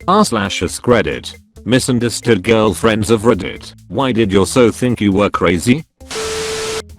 r/AskReddit. Misunderstood girlfriends of Reddit. Why did your so think you were crazy?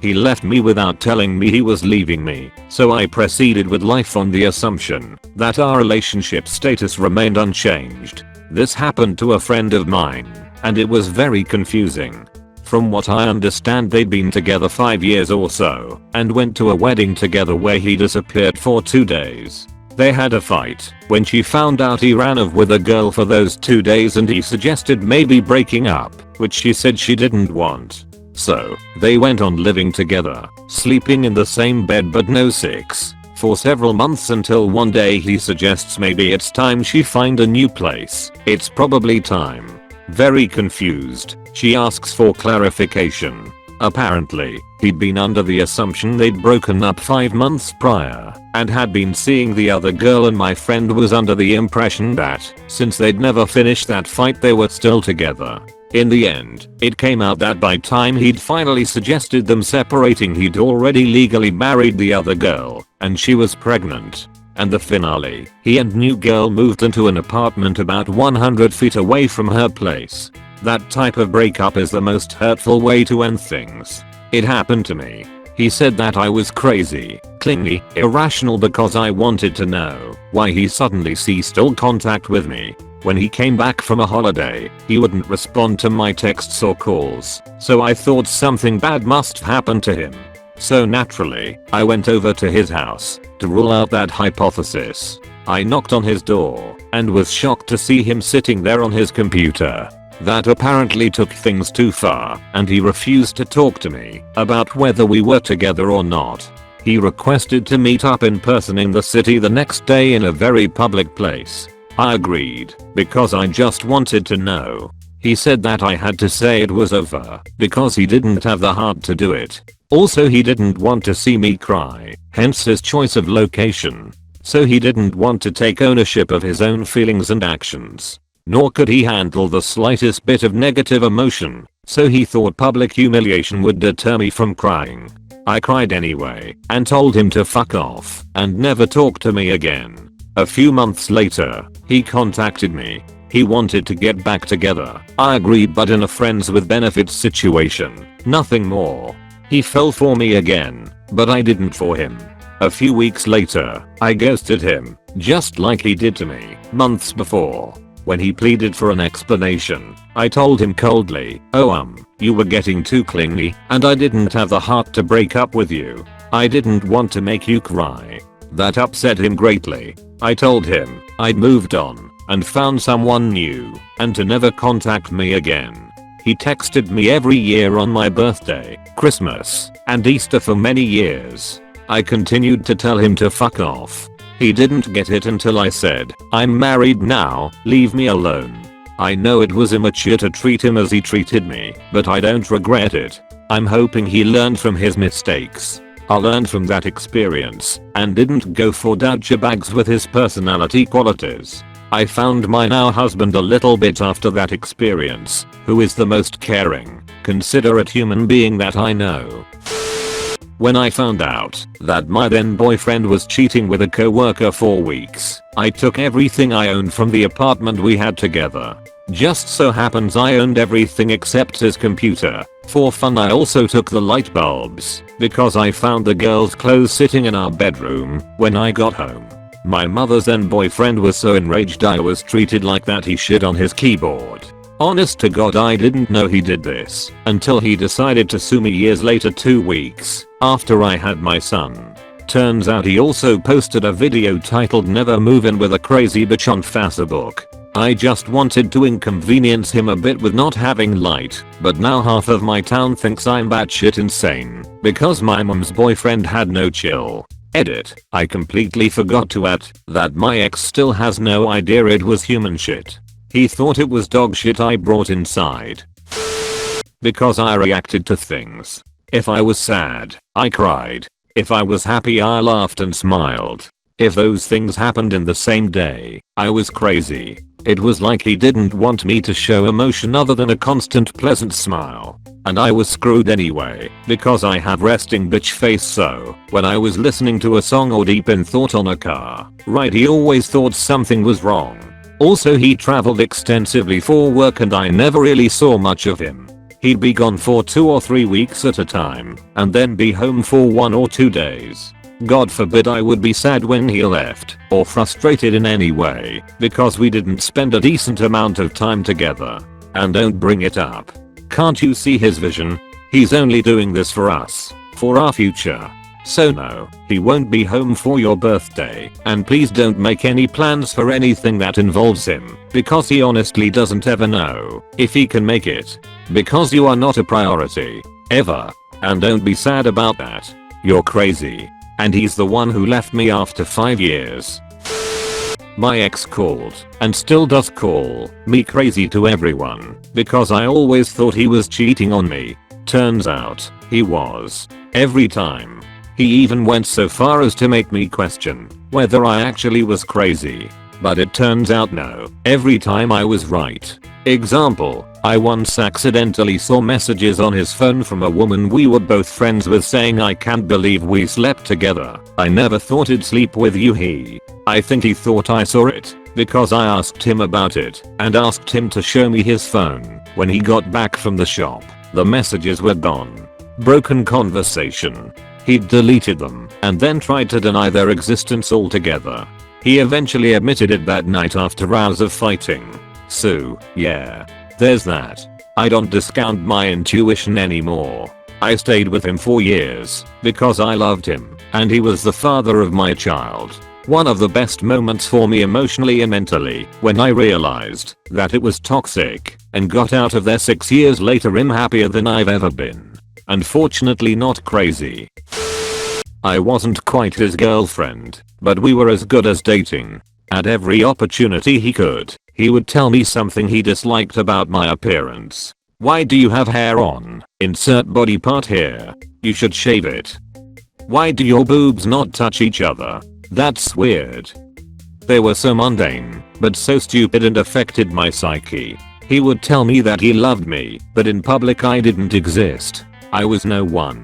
He left me without telling me he was leaving me, so I proceeded with life on the assumption that our relationship status remained unchanged. This happened to a friend of mine, and it was very confusing. From what I understand, they'd been together 5 years or so, and went to a wedding together where he disappeared for 2 days. They had a fight when she found out he ran off with a girl for those 2 days, and he suggested maybe breaking up, which she said she didn't want. So, they went on living together, sleeping in the same bed but no sex, for several months until one day he suggests maybe it's time she find a new place. It's probably time. Very confused, she asks for clarification. Apparently, he'd been under the assumption they'd broken up 5 months prior, and had been seeing the other girl, and my friend was under the impression that, since they'd never finished that fight, they were still together. In the end, it came out that by time he'd finally suggested them separating, he'd already legally married the other girl, and she was pregnant. And the finale, he and new girl moved into an apartment about 100 feet away from her place. That type of breakup is the most hurtful way to end things. It happened to me. He said that I was crazy, clingy, irrational because I wanted to know why he suddenly ceased all contact with me. When he came back from a holiday, he wouldn't respond to my texts or calls, so I thought something bad must have happened to him. So naturally, I went over to his house to rule out that hypothesis. I knocked on his door and was shocked to see him sitting there on his computer. That apparently took things too far, and he refused to talk to me about whether we were together or not. He requested to meet up in person in the city the next day in a very public place. I agreed, because I just wanted to know. He said that I had to say it was over, because he didn't have the heart to do it. Also, he didn't want to see me cry, hence his choice of location. So he didn't want to take ownership of his own feelings and actions. Nor could he handle the slightest bit of negative emotion, so he thought public humiliation would deter me from crying. I cried anyway, and told him to fuck off, and never talk to me again. A few months later, he contacted me. He wanted to get back together. I agreed, but in a friends with benefits situation, nothing more. He fell for me again, but I didn't for him. A few weeks later, I ghosted him, just like he did to me months before. When he pleaded for an explanation, I told him coldly, you were getting too clingy, and I didn't have the heart to break up with you. I didn't want to make you cry. That upset him greatly. I told him I'd moved on and found someone new, and to never contact me again. He texted me every year on my birthday, Christmas, and Easter for many years. I continued to tell him to fuck off. He didn't get it until I said, I'm married now, leave me alone. I know it was immature to treat him as he treated me, but I don't regret it. I'm hoping he learned from his mistakes. I learned from that experience, and didn't go for douchebags with his personality qualities. I found my now husband a little bit after that experience, who is the most caring, considerate human being that I know. When I found out that my then boyfriend was cheating with a coworker for weeks, I took everything I owned from the apartment we had together. Just so happens I owned everything except his computer. For fun, I also took the light bulbs, because I found the girl's clothes sitting in our bedroom when I got home. My mother's then boyfriend was so enraged I was treated like that he shit on his keyboard. Honest to God, I didn't know he did this until he decided to sue me years later, 2 weeks after I had my son. Turns out he also posted a video titled "Never Move In with a Crazy Bitch" on Facebook. I just wanted to inconvenience him a bit with not having light, but now half of my town thinks I'm batshit insane because my mom's boyfriend had no chill. Edit. I completely forgot to add that my ex still has no idea it was human shit. He thought it was dog shit I brought inside. Because I reacted to things. If I was sad, I cried. If I was happy, I laughed and smiled. If those things happened in the same day, I was crazy. It was like he didn't want me to show emotion other than a constant pleasant smile. And I was screwed anyway, because I have resting bitch face, so when I was listening to a song or deep in thought on a car ride, he always thought something was wrong. Also, he traveled extensively for work and I never really saw much of him. He'd be gone for 2 or 3 weeks at a time and then be home for 1 or 2 days. God forbid I would be sad when he left or frustrated in any way because we didn't spend a decent amount of time together. And don't bring it up. Can't you see his vision? He's only doing this for us, for our future. So no, he won't be home for your birthday, and please don't make any plans for anything that involves him, because he honestly doesn't ever know if he can make it. Because you are not a priority, ever. And don't be sad about that. You're crazy. And he's the one who left me after 5 years. My ex called, and still does call, me crazy to everyone, because I always thought he was cheating on me. Turns out, he was. Every time. He even went so far as to make me question whether I actually was crazy. But it turns out no, every time I was right. Example, I once accidentally saw messages on his phone from a woman we were both friends with saying, "I can't believe we slept together. I never thought I'd sleep with you." I think he thought I saw it because I asked him about it and asked him to show me his phone. When he got back from the shop, the messages were gone. Broken conversation. He'd deleted them and then tried to deny their existence altogether. He eventually admitted it that night after hours of fighting. So, yeah. There's that. I don't discount my intuition anymore. I stayed with him for years because I loved him and he was the father of my child. One of the best moments for me emotionally and mentally when I realized that it was toxic and got out of there 6 years later. I'm happier than I've ever been. Unfortunately not crazy. I wasn't quite his girlfriend, but we were as good as dating. At every opportunity he could, he would tell me something he disliked about my appearance. "Why do you have hair on? Insert body part here. You should shave it. Why do your boobs not touch each other? That's weird." They were so mundane, but so stupid and affected my psyche. He would tell me that he loved me, but in public I didn't exist. I was no one.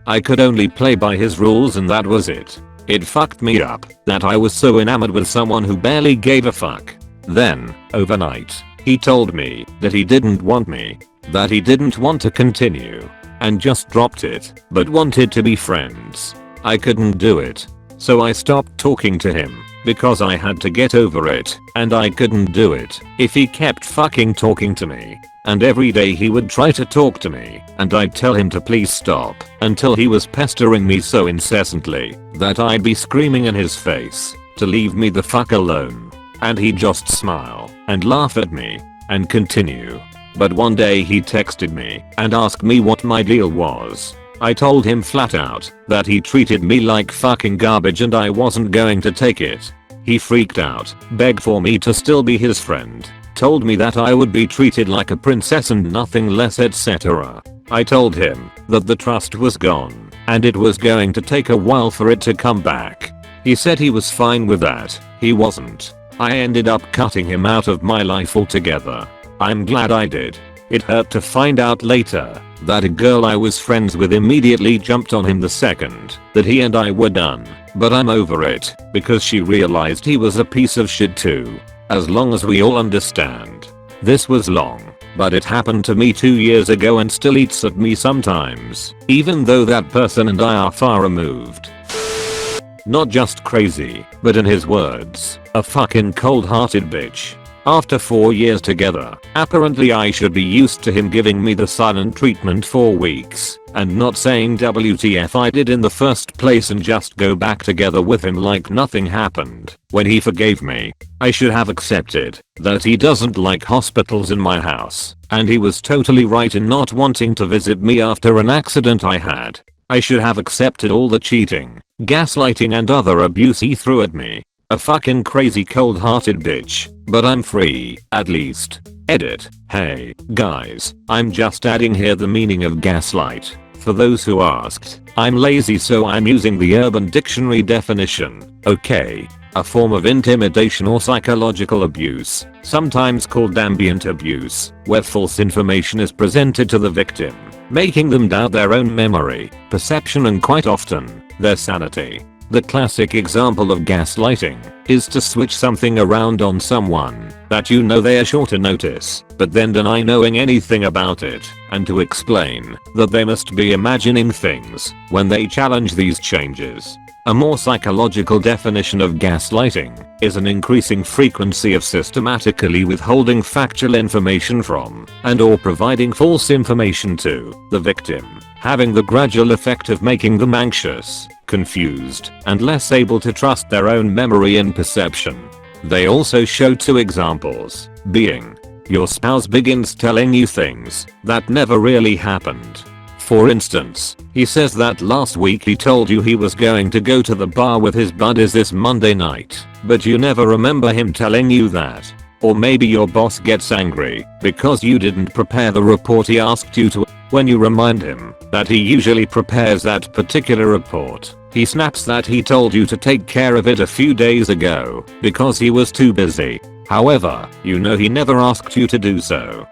I could only play by his rules and that was it. It fucked me up that I was so enamored with someone who barely gave a fuck. Then, overnight, he told me that he didn't want me, that he didn't want to continue, and just dropped it, but wanted to be friends. I couldn't do it. So I stopped talking to him, because I had to get over it, and I couldn't do it if he kept fucking talking to me. And every day he would try to talk to me, and I'd tell him to please stop, until he was pestering me so incessantly that I'd be screaming in his face to leave me the fuck alone. And he'd just smile and laugh at me and continue. But one day he texted me and asked me what my deal was. I told him flat out that he treated me like fucking garbage and I wasn't going to take it. He freaked out, begged for me to still be his friend, told me that I would be treated like a princess and nothing less, etc. I told him that the trust was gone and it was going to take a while for it to come back. He said he was fine with that. He wasn't. I ended up cutting him out of my life altogether. I'm glad I did. It hurt to find out later that a girl I was friends with immediately jumped on him the second that he and I were done. But I'm over it because she realized he was a piece of shit too. As long as we all understand. This was long, but it happened to me 2 years ago and still eats at me sometimes, even though that person and I are far removed. Not just crazy, but in his words, a fucking cold-hearted bitch. After 4 years together, apparently I should be used to him giving me the silent treatment for weeks and not saying WTF I did in the first place and just go back together with him like nothing happened. When he forgave me, I should have accepted that he doesn't like hospitals in my house, and he was totally right in not wanting to visit me after an accident I had. I should have accepted all the cheating, gaslighting and other abuse he threw at me. A fucking crazy cold-hearted bitch, but I'm free, at least. Edit. Hey, guys, I'm just adding here the meaning of gaslight. For those who asked, I'm lazy so I'm using the Urban Dictionary definition. Okay. A form of intimidation or psychological abuse, sometimes called ambient abuse, where false information is presented to the victim, making them doubt their own memory, perception and quite often, their sanity. The classic example of gaslighting is to switch something around on someone that you know they are sure to notice, but then deny knowing anything about it, and to explain that they must be imagining things when they challenge these changes. A more psychological definition of gaslighting is an increasing frequency of systematically withholding factual information from and/or providing false information to the victim, having the gradual effect of making them anxious, confused, and less able to trust their own memory and perception. They also show two examples, being your spouse begins telling you things that never really happened. For instance, he says that last week he told you he was going to go to the bar with his buddies this Monday night, but you never remember him telling you that. Or maybe your boss gets angry because you didn't prepare the report he asked you to. When you remind him that he usually prepares that particular report, he snaps that he told you to take care of it a few days ago because he was too busy. However, you know he never asked you to do so.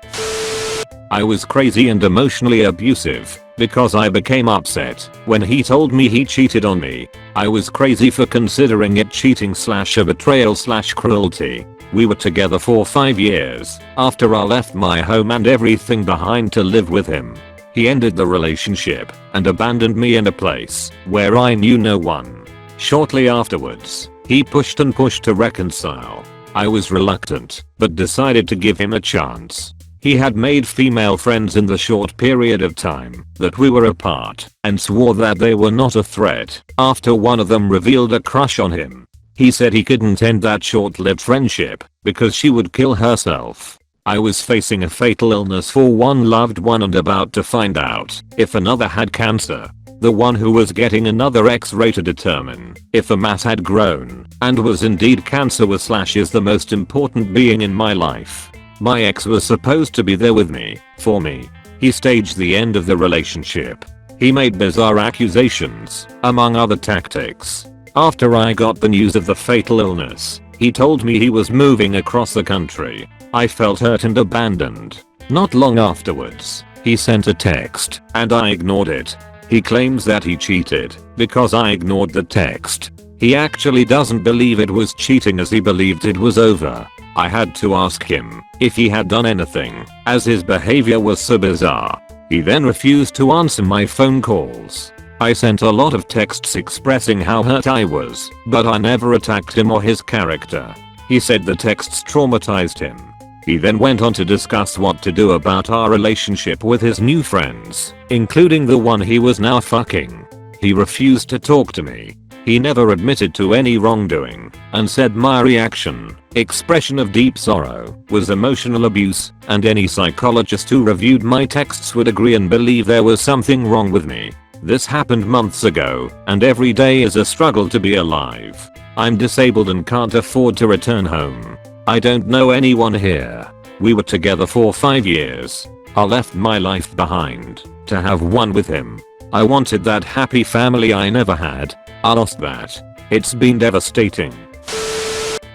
I was crazy and emotionally abusive because I became upset when he told me he cheated on me. I was crazy for considering it cheating / a betrayal / cruelty. We were together for 5 years after I left my home and everything behind to live with him. He ended the relationship and abandoned me in a place where I knew no one. Shortly afterwards, he pushed and pushed to reconcile. I was reluctant, but decided to give him a chance. He had made female friends in the short period of time that we were apart and swore that they were not a threat after one of them revealed a crush on him. He said he couldn't end that short-lived friendship because she would kill herself. I was facing a fatal illness for one loved one and about to find out if another had cancer. The one who was getting another X-ray to determine if a mass had grown and was indeed cancer was / is the most important being in my life. My ex was supposed to be there with me, for me. He staged the end of the relationship. He made bizarre accusations, among other tactics. After I got the news of the fatal illness, he told me he was moving across the country. I felt hurt and abandoned. Not long afterwards, he sent a text, and I ignored it. He claims that he cheated because I ignored the text. He actually doesn't believe it was cheating as he believed it was over. I had to ask him if he had done anything, as his behavior was so bizarre. He then refused to answer my phone calls. I sent a lot of texts expressing how hurt I was, but I never attacked him or his character. He said the texts traumatized him. He then went on to discuss what to do about our relationship with his new friends, including the one he was now fucking. He refused to talk to me. He never admitted to any wrongdoing and said my reaction, expression of deep sorrow, was emotional abuse, and any psychologist who reviewed my texts would agree and believe there was something wrong with me. This happened months ago, and every day is a struggle to be alive. I'm disabled and can't afford to return home. I don't know anyone here. We were together for 5 years. I left my life behind to have one with him. I wanted that happy family I never had. I lost that. It's been devastating.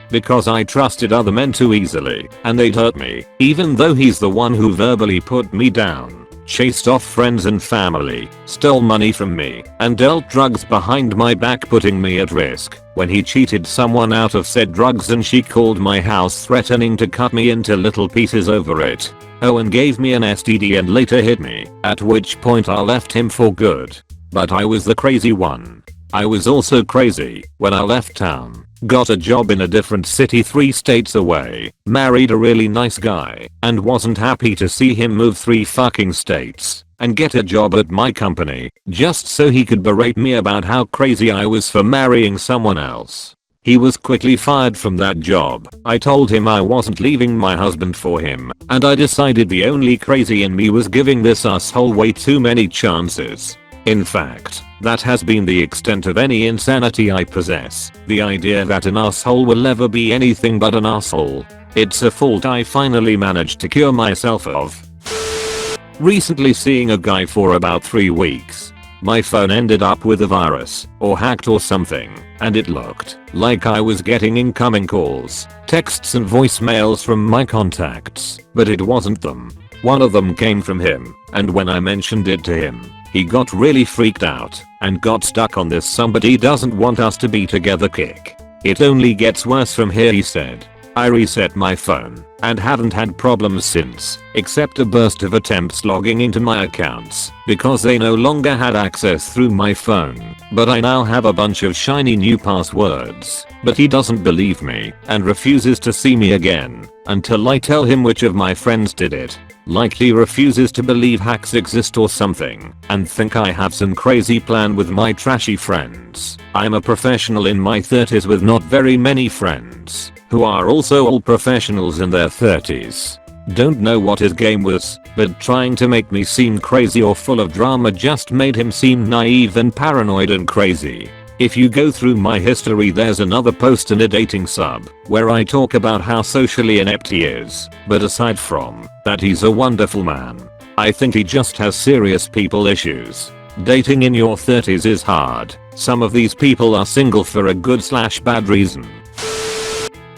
Because I trusted other men too easily, and they'd hurt me, even though he's the one who verbally put me down, chased off friends and family, stole money from me, and dealt drugs behind my back putting me at risk. When he cheated someone out of said drugs and she called my house threatening to cut me into little pieces over it. Oh, and gave me an STD and later hit me, at which point I left him for good. But I was the crazy one. I was also crazy when I left town, got a job in a different city 3 states away, married a really nice guy, and wasn't happy to see him move 3 fucking states and get a job at my company just so he could berate me about how crazy I was for marrying someone else. He was quickly fired from that job. I told him I wasn't leaving my husband for him, and I decided the only crazy in me was giving this asshole way too many chances. In fact, that has been the extent of any insanity I possess. The idea that an asshole will ever be anything but an asshole. It's a fault I finally managed to cure myself of. Recently seeing a guy for about 3 weeks. My phone ended up with a virus, or hacked or something, and it looked like I was getting incoming calls, texts and voicemails from my contacts, but it wasn't them. One of them came from him, and when I mentioned it to him, He got really freaked out and got stuck on this somebody doesn't want us to be together kick. It only gets worse from here, he said. I reset my phone and haven't had problems since, except a burst of attempts logging into my accounts because they no longer had access through my phone, but I now have a bunch of shiny new passwords. But he doesn't believe me and refuses to see me again until I tell him which of my friends did it. Like he refuses to believe hacks exist or something and think I have some crazy plan with my trashy friends. I'm a professional in my 30s with not very many friends who are also all professionals in their 30s. Don't know what his game was, but trying to make me seem crazy or full of drama just made him seem naive and paranoid and crazy. If you go through my history, there's another post in a dating sub where I talk about how socially inept he is, but aside from that, he's a wonderful man. I think he just has serious people issues. Dating in your 30s is hard. Some of these people are single for a good/bad reason.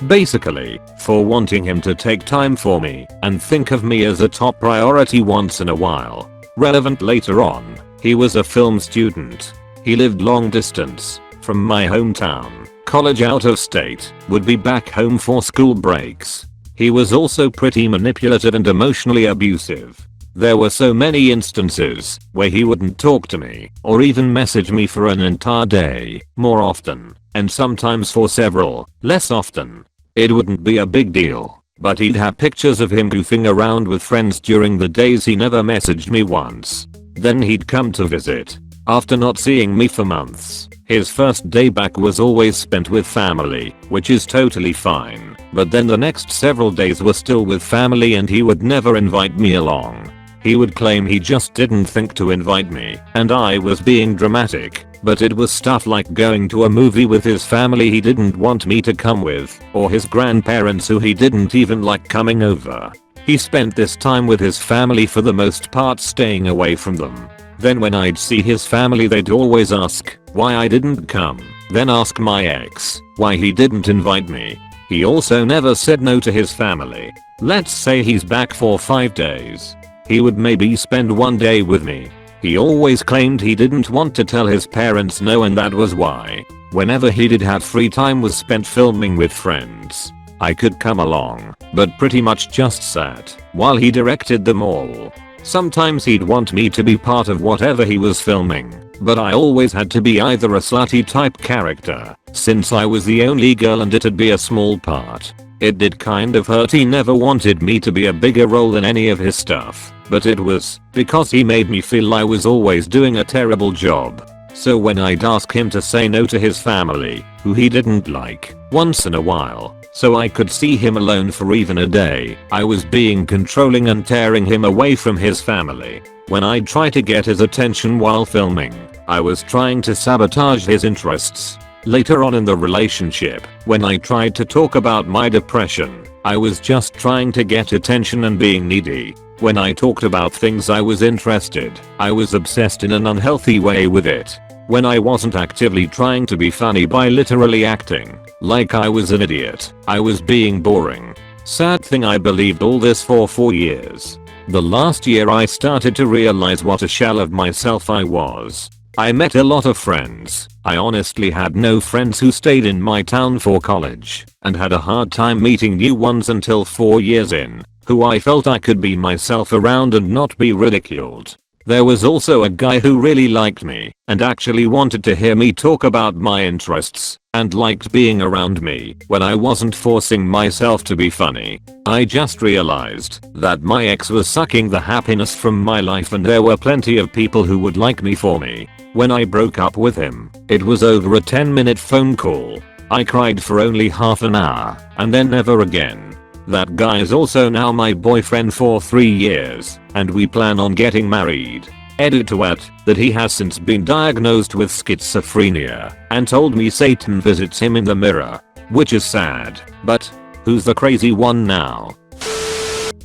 Basically, for wanting him to take time for me and think of me as a top priority once in a while. Relevant later on, he was a film student. He lived long distance from my hometown, college out of state, would be back home for school breaks. He was also pretty manipulative and emotionally abusive. There were so many instances where he wouldn't talk to me or even message me for an entire day, more often, and sometimes for several, less often. It wouldn't be a big deal, but he'd have pictures of him goofing around with friends during the days he never messaged me once. Then he'd come to visit. After not seeing me for months, his first day back was always spent with family, which is totally fine, but then the next several days were still with family and he would never invite me along. He would claim he just didn't think to invite me and I was being dramatic, but it was stuff like going to a movie with his family he didn't want me to come with, or his grandparents who he didn't even like coming over. He spent this time with his family for the most part, staying away from them. Then when I'd see his family, they'd always ask why I didn't come, then ask my ex why he didn't invite me. He also never said no to his family. Let's say he's back for 5 days. He would maybe spend 1 day with me. He always claimed he didn't want to tell his parents no, and that was why whenever he did have free time was spent filming with friends. I could come along, but pretty much just sat while he directed them all. Sometimes he'd want me to be part of whatever he was filming, but I always had to be either a slutty type character, since I was the only girl and it'd be a small part. It did kind of hurt he never wanted me to be a bigger role in any of his stuff, but it was because he made me feel I was always doing a terrible job. So when I'd ask him to say no to his family, who he didn't like, once in a while, so I could see him alone for even a day, I was being controlling and tearing him away from his family. When I'd try to get his attention while filming, I was trying to sabotage his interests. Later on in the relationship, when I tried to talk about my depression, I was just trying to get attention and being needy. When I talked about things I was interested, I was obsessed in an unhealthy way with it. When I wasn't actively trying to be funny by literally acting like I was an idiot, I was being boring. Sad thing, I believed all this for 4 years. The last year I started to realize what a shell of myself I was. I met a lot of friends. I honestly had no friends who stayed in my town for college, and had a hard time meeting new ones until 4 years in, who I felt I could be myself around and not be ridiculed. There was also a guy who really liked me and actually wanted to hear me talk about my interests and liked being around me when I wasn't forcing myself to be funny. I just realized that my ex was sucking the happiness from my life and there were plenty of people who would like me for me. When I broke up with him, it was over a 10-minute phone call. I cried for only half an hour and then never again. That guy is also now my boyfriend for 3 years, and we plan on getting married. Edit to add that he has since been diagnosed with schizophrenia and told me Satan visits him in the mirror, which is sad, but who's the crazy one now?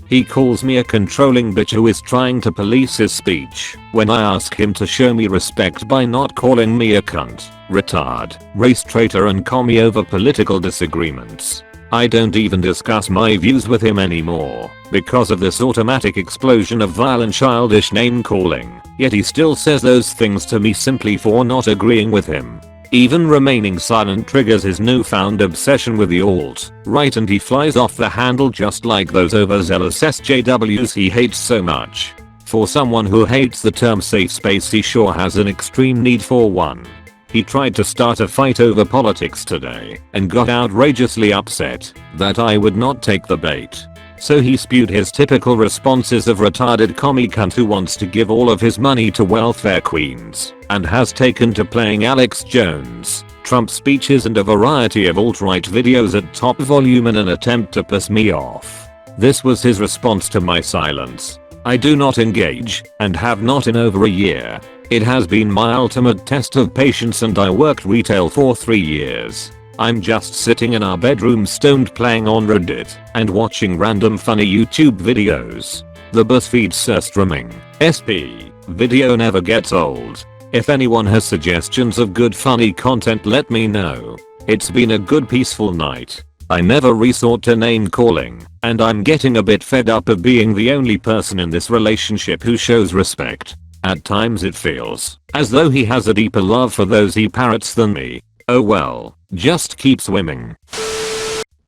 He calls me a controlling bitch who is trying to police his speech when I ask him to show me respect by not calling me a cunt, retard, race traitor and commie over political disagreements. I don't even discuss my views with him anymore because of this automatic explosion of violent childish name calling, yet he still says those things to me simply for not agreeing with him. Even remaining silent triggers his newfound obsession with the alt-right, and he flies off the handle just like those overzealous SJWs he hates so much. For someone who hates the term safe space, he sure has an extreme need for one. He tried to start a fight over politics today and got outrageously upset that I would not take the bait. So he spewed his typical responses of retarded commie cunt who wants to give all of his money to welfare queens and has taken to playing Alex Jones, Trump speeches and a variety of alt-right videos at top volume in an attempt to piss me off. This was his response to my silence. I do not engage and have not in over a year. It has been my ultimate test of patience, and I worked retail for 3 years. I'm just sitting in our bedroom stoned playing on Reddit and watching random funny YouTube videos. The BuzzFeed Surströmming SP video never gets old. If anyone has suggestions of good funny content, let me know. It's been a good peaceful night. I never resort to name calling, and I'm getting a bit fed up of being the only person in this relationship who shows respect. At times it feels as though he has a deeper love for those he parrots than me. Oh well, just keep swimming.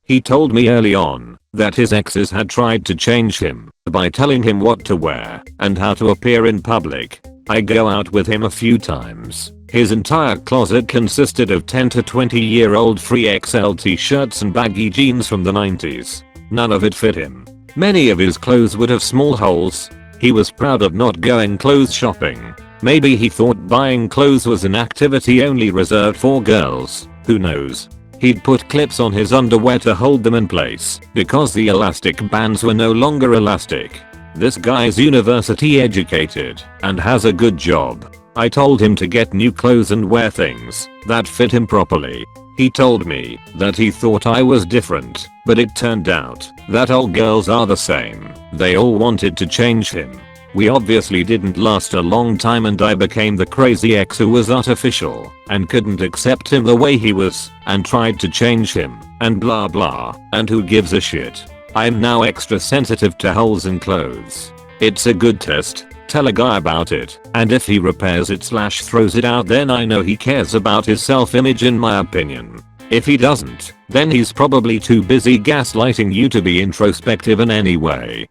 He told me early on that his exes had tried to change him by telling him what to wear and how to appear in public. I go out with him a few times. His entire closet consisted of 10 to 20-year-old free XL t-shirts and baggy jeans from the 90s. None of it fit him. Many of his clothes would have small holes. He was proud of not going clothes shopping. Maybe he thought buying clothes was an activity only reserved for girls. Who knows? He'd put clips on his underwear to hold them in place because the elastic bands were no longer elastic. This guy's university educated and has a good job. I told him to get new clothes and wear things that fit him properly. He told me that he thought I was different, but it turned out that all girls are the same. They all wanted to change him. We obviously didn't last a long time, and I became the crazy ex who was artificial and couldn't accept him the way he was and tried to change him and blah blah, and who gives a shit. I'm now extra sensitive to holes in clothes. It's a good test. Tell a guy about it, and if he repairs it / throws it out, then I know he cares about his self-image, in my opinion. If he doesn't, then he's probably too busy gaslighting you to be introspective in any way.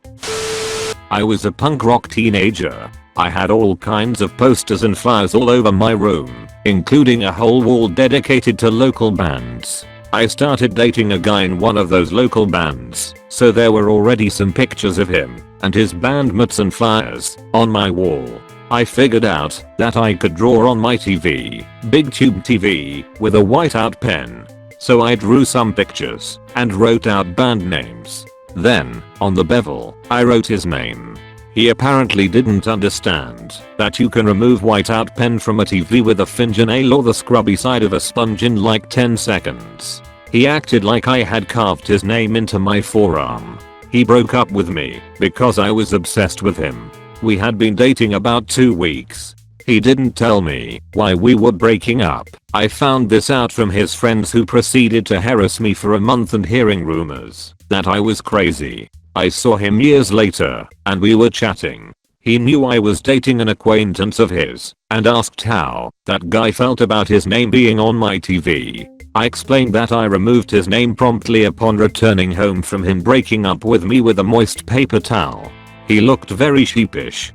I was a punk rock teenager. I had all kinds of posters and flyers all over my room, including a whole wall dedicated to local bands. I started dating a guy in one of those local bands, so there were already some pictures of him and his bandmates and flyers on my wall. I figured out that I could draw on my TV, big tube TV, with a whiteout pen. So I drew some pictures and wrote out band names. Then, on the bevel, I wrote his name. He apparently didn't understand that you can remove whiteout pen from a TV with a fingernail or the scrubby side of a sponge in like 10 seconds. He acted like I had carved his name into my forearm. He broke up with me because I was obsessed with him. We had been dating about 2 weeks. He didn't tell me why we were breaking up. I found this out from his friends, who proceeded to harass me for a month and hearing rumors that I was crazy. I saw him years later and we were chatting. He knew I was dating an acquaintance of his and asked how that guy felt about his name being on my TV. I explained that I removed his name promptly upon returning home from him breaking up with me with a moist paper towel. He looked very sheepish.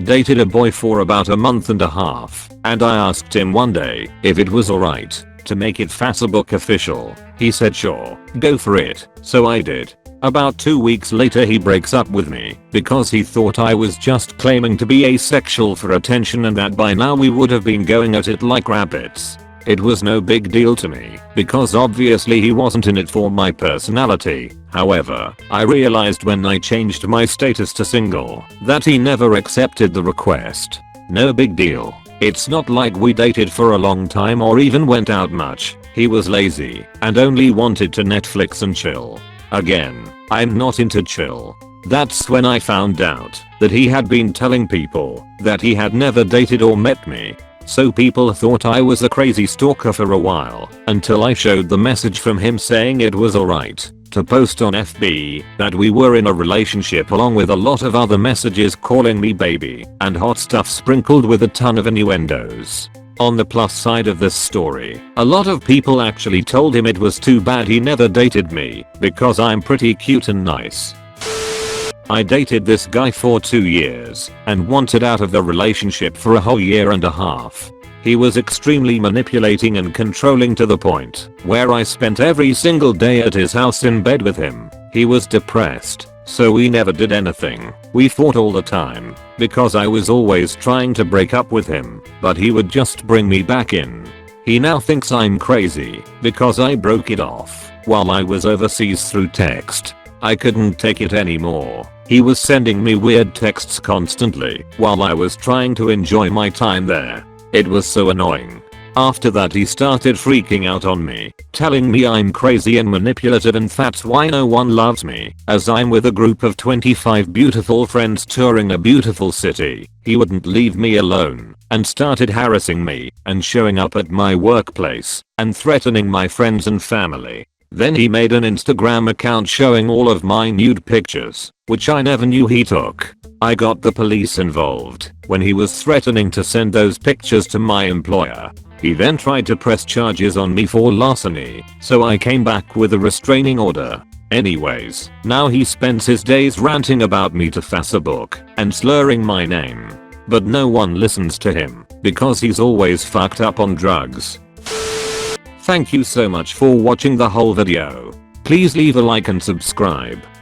Dated a boy for about a month and a half, and I asked him one day if it was alright to make it Facebook official. He said sure, go for it, so I did. About 2 weeks later he breaks up with me because he thought I was just claiming to be asexual for attention and that by now we would have been going at it like rabbits. It was no big deal to me because obviously he wasn't in it for my personality. However, I realized when I changed my status to single that he never accepted the request. No big deal. It's not like we dated for a long time or even went out much. He was lazy and only wanted to Netflix and chill. Again, I'm not into chill. That's when I found out that he had been telling people that he had never dated or met me. So people thought I was a crazy stalker for a while, until I showed the message from him saying it was alright to post on FB that we were in a relationship, along with a lot of other messages calling me baby and hot stuff sprinkled with a ton of innuendos. On the plus side of this story, a lot of people actually told him it was too bad he never dated me because I'm pretty cute and nice. I dated this guy for 2 years and wanted out of the relationship for a whole year and a half. He was extremely manipulating and controlling to the point where I spent every single day at his house in bed with him. He was depressed, so we never did anything. We fought all the time because I was always trying to break up with him, but he would just bring me back in. He now thinks I'm crazy because I broke it off while I was overseas through text. I couldn't take it anymore. He was sending me weird texts constantly while I was trying to enjoy my time there. It was so annoying. After that he started freaking out on me, telling me I'm crazy and manipulative and that's why no one loves me, as I'm with a group of 25 beautiful friends touring a beautiful city. He wouldn't leave me alone and started harassing me and showing up at my workplace and threatening my friends and family. Then he made an Instagram account showing all of my nude pictures, which I never knew he took. I got the police involved when he was threatening to send those pictures to my employer. He then tried to press charges on me for larceny, so I came back with a restraining order. Anyways, now he spends his days ranting about me to Facebook and slurring my name. But no one listens to him because he's always fucked up on drugs. Thank you so much for watching the whole video. Please leave a like and subscribe.